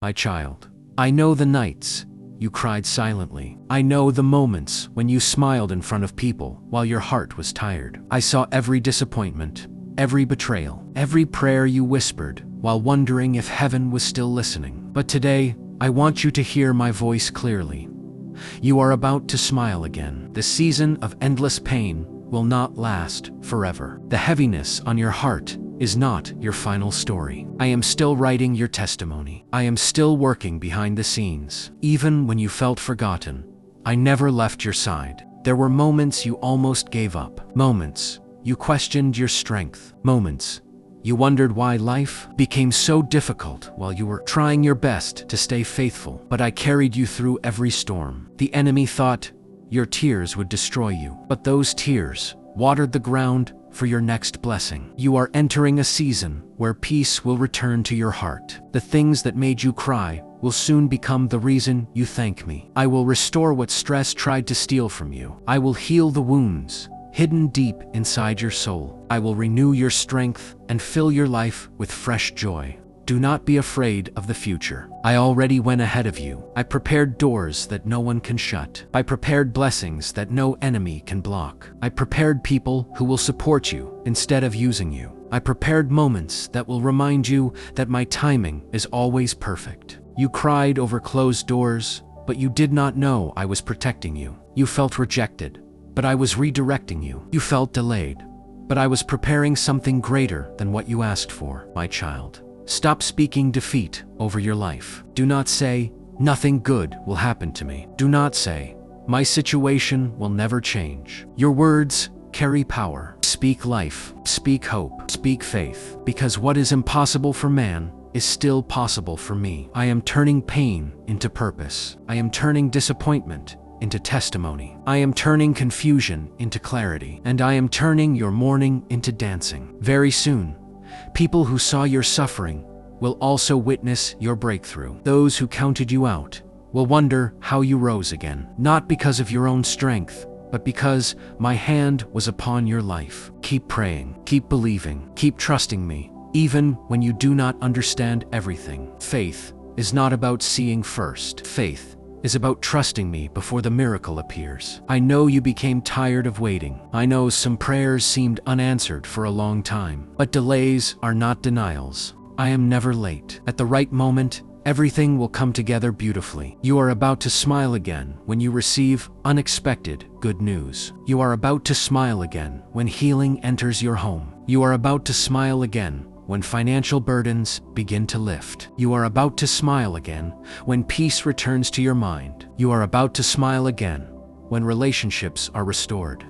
My child, I know the nights you cried silently. I know the moments when you smiled in front of people while your heart was tired. I saw every disappointment, every betrayal, every prayer you whispered while wondering if heaven was still listening. But today, I want you to hear my voice clearly. You are about to smile again. The season of endless pain will not last forever. The heaviness on your heart is not your final story. I am still writing your testimony. I am still working behind the scenes. Even when you felt forgotten, I never left your side. There were moments you almost gave up. Moments you questioned your strength. Moments you wondered why life became so difficult while you were trying your best to stay faithful. But I carried you through every storm. The enemy thought your tears would destroy you, but those tears watered the ground for your next blessing. You are entering a season where peace will return to your heart. The things that made you cry will soon become the reason you thank me. I will restore what stress tried to steal from you. I will heal the wounds hidden deep inside your soul. I will renew your strength and fill your life with fresh joy. Do not be afraid of the future. I already went ahead of you. I prepared doors that no one can shut. I prepared blessings that no enemy can block. I prepared people who will support you instead of using you. I prepared moments that will remind you that my timing is always perfect. You cried over closed doors, but you did not know I was protecting you. You felt rejected, but I was redirecting you. You felt delayed, but I was preparing something greater than what you asked for, my child. Stop speaking defeat over your life. Do not say, nothing good will happen to me. Do not say, my situation will never change. Your words carry power. Speak life, speak hope, speak faith, because what is impossible for man is still possible for me. I am turning pain into purpose. I am turning disappointment into testimony. I am turning confusion into clarity. And I am turning your mourning into dancing. Very soon, people who saw your suffering will also witness your breakthrough. Those who counted you out will wonder how you rose again, not because of your own strength, but because my hand was upon your life. Keep praying, keep believing, keep trusting me, even when you do not understand everything. Faith is not about seeing first. Faith is about trusting me before the miracle appears. I know you became tired of waiting. I know some prayers seemed unanswered for a long time. But delays are not denials. I am never late. At the right moment, everything will come together beautifully. You are about to smile again when you receive unexpected good news. You are about to smile again when healing enters your home. You are about to smile again when financial burdens begin to lift. You are about to smile again when peace returns to your mind. You are about to smile again when relationships are restored.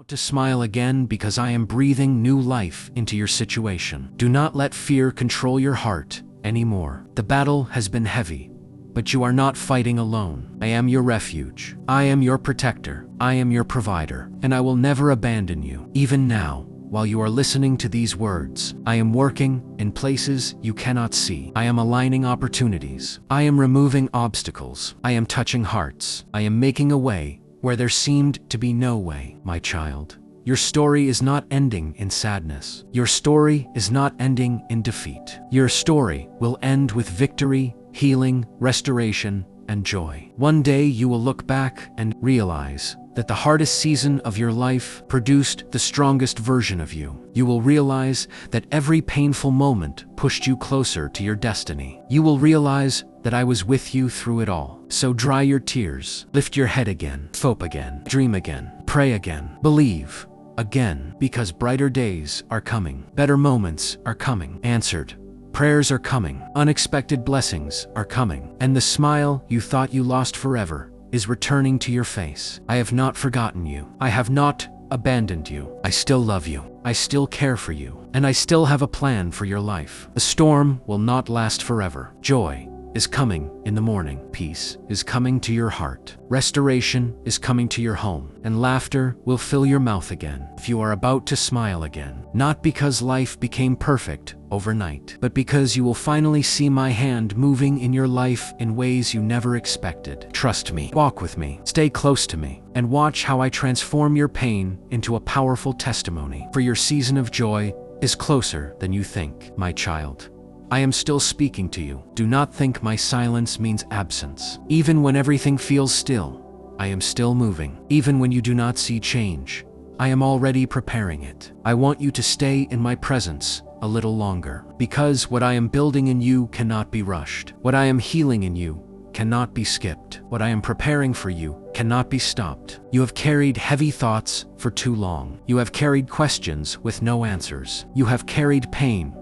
To smile again because I am breathing new life into your situation. Do not let fear control your heart anymore. The battle has been heavy, but you are not fighting alone. I am your refuge. I am your protector. I am your provider, and I will never abandon you. Even now, while you are listening to these words, I am working in places you cannot see. I am aligning opportunities. I am removing obstacles. I am touching hearts. I am making a way where there seemed to be no way. My child, your story is not ending in sadness. Your story is not ending in defeat. Your story will end with victory, healing, restoration, and joy. One day you will look back and realize that the hardest season of your life produced the strongest version of you. You will realize that every painful moment pushed you closer to your destiny. You will realize that I was with you through it all. So dry your tears, lift your head again, hope again, dream again, pray again, believe again, because brighter days are coming, better moments are coming, answered prayers are coming, unexpected blessings are coming, and the smile you thought you lost forever is returning to your face. I have not forgotten you. I have not abandoned you. I still love you. I still care for you. And I still have a plan for your life. The storm will not last forever. Joy is coming in the morning. Peace is coming to your heart. Restoration is coming to your home. And laughter will fill your mouth again. If you are about to smile again, not because life became perfect overnight, but because you will finally see my hand moving in your life in ways you never expected. Trust me, walk with me, stay close to me, and watch how I transform your pain into a powerful testimony. For your season of joy is closer than you think, my child. I am still speaking to you. Do not think my silence means absence. Even when everything feels still, I am still moving. Even when you do not see change, I am already preparing it. I want you to stay in my presence a little longer, because what I am building in you cannot be rushed. What I am healing in you cannot be skipped. What I am preparing for you cannot be stopped. You have carried heavy thoughts for too long. You have carried questions with no answers. You have carried pain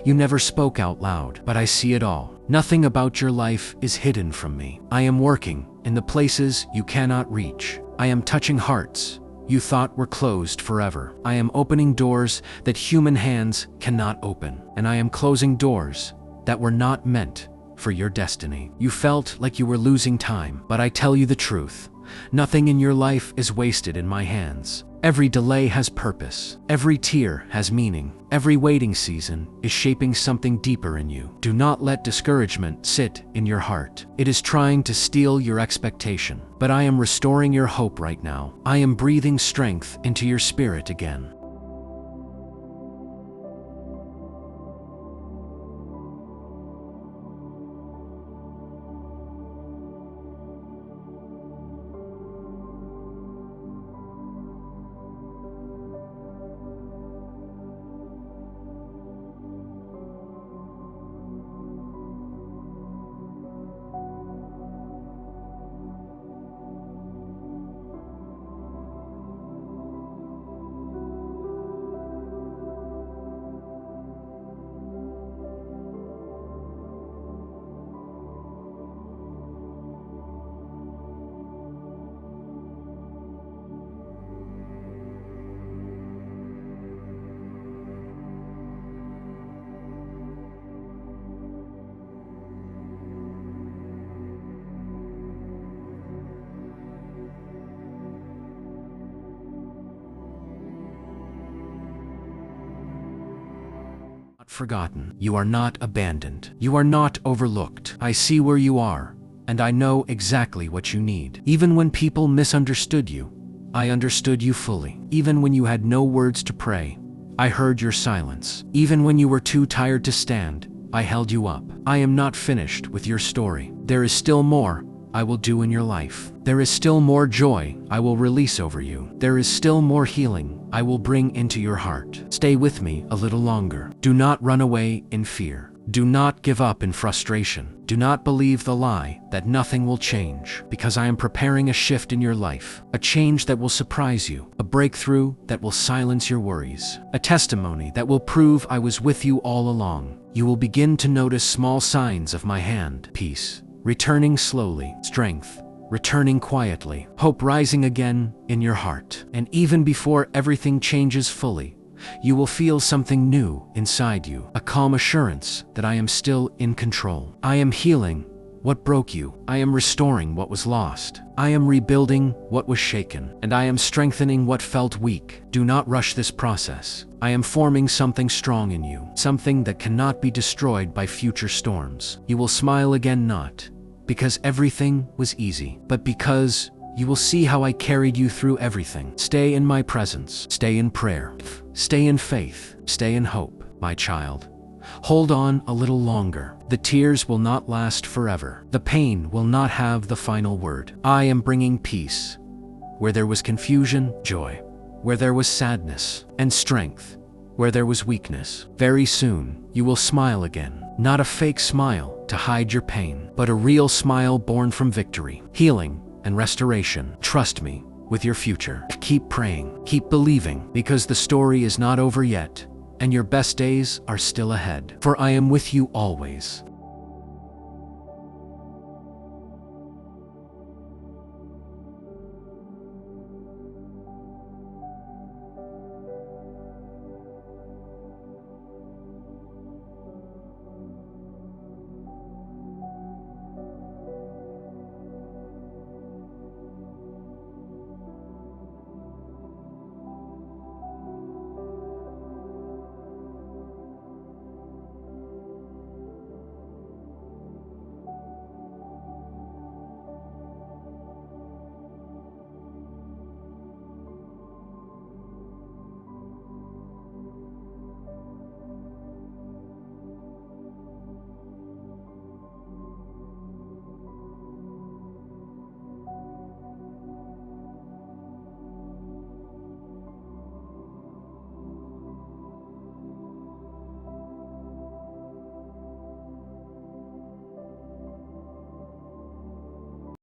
you never spoke out loud, but I see it all. Nothing about your life is hidden from me. I am working in the places you cannot reach. I am touching hearts you thought were closed forever. I am opening doors that human hands cannot open, and I am closing doors that were not meant for your destiny. You felt like you were losing time, but I tell you the truth. Nothing in your life is wasted in my hands. Every delay has purpose. Every tear has meaning. Every waiting season is shaping something deeper in you. Do not let discouragement sit in your heart. It is trying to steal your expectation. But I am restoring your hope right now. I am breathing strength into your spirit again. Forgotten. You are not abandoned. You are not overlooked. I see where you are, and I know exactly what you need. Even when people misunderstood you, I understood you fully. Even when you had no words to pray, I heard your silence. Even when you were too tired to stand, I held you up. I am not finished with your story. There is still more I will do in your life. There is still more joy I will release over you. There is still more healing I will bring into your heart. Stay with me a little longer. Do not run away in fear. Do not give up in frustration. Do not believe the lie that nothing will change, because I am preparing a shift in your life, a change that will surprise you, a breakthrough that will silence your worries, a testimony that will prove I was with you all along. You will begin to notice small signs of my hand, peace returning slowly, strength returning quietly, hope rising again in your heart. And even before everything changes fully, you will feel something new inside you, a calm assurance that I am still in control. I am healing what broke you. I am restoring what was lost. I am rebuilding what was shaken, and I am strengthening what felt weak. Do not rush this process. I am forming something strong in you, something that cannot be destroyed by future storms. You will smile again, not because everything was easy, but because you will see how I carried you through everything. Stay in my presence. Stay in prayer. Stay in faith. Stay in hope, my child. Hold on a little longer. The tears will not last forever. The pain will not have the final word. I am bringing peace where there was confusion, joy, where there was sadness, and strength, where there was weakness. Very soon, you will smile again. Not a fake smile to hide your pain, but a real smile born from victory, healing, and restoration. Trust me with your future. Keep praying, keep believing, because the story is not over yet, and your best days are still ahead. For I am with you always.